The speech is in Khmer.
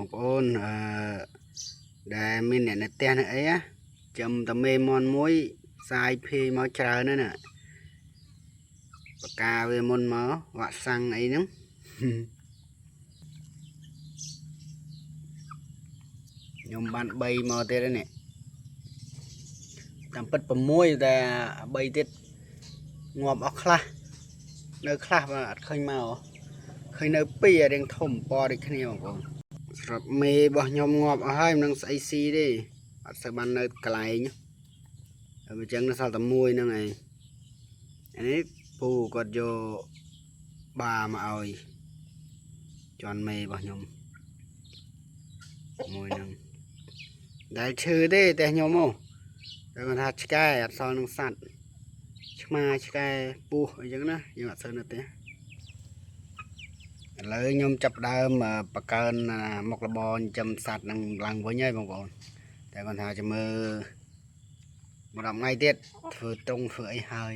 បងប្អូនដែលមានអ្នកនៅផ្ទះនេះអីណាចាំតែមេមន់មួយសាយភេមកច្រើនណាស់បកាវាមុនមកវាក់សាំងអីហ្នឹងខ្ញុំបាន3មកទៀតហើយនេះតាមពិត6តែ3ទៀតងាប់អស់ខ្លះនៅខ្លះបាទអត់ឃើញមកឃើញនៅ2រៀងធំពណ៌ដូចគ្នាបងប្អូនស្រាប់មេរបស់ខ្ញុំងាប់អស់ហើយមិននឹងស្អីស៊ីទេអត់សូវបាននៅកន្លែងហើយអញ្ចឹងនៅសល់តែមួយហ្នឹងឯងនេះពូគាត់យកបាមកឲ្យជន់មេរបស់ខ្ញុំមួយហ្នឹងដែលឈឺទេតែខ្ញុំហ៎តែគាត់ថាឆ្កែអត់សល់នឹងសัตว์ឆ្មាឆ្កែពស់អីចឹងណាយើងអត់សូវនៅទេឥឡូវខ្ញុំចាប់ដើមបកើនមុខរបរចិញ្ចឹមសត្វនឹងឡើងវិញហើយបងប្អូនតែគាត់ថាចាំមើលមួយ10ថ្ងៃទៀតធ្វើត្រង់ធ្វើអីហើយ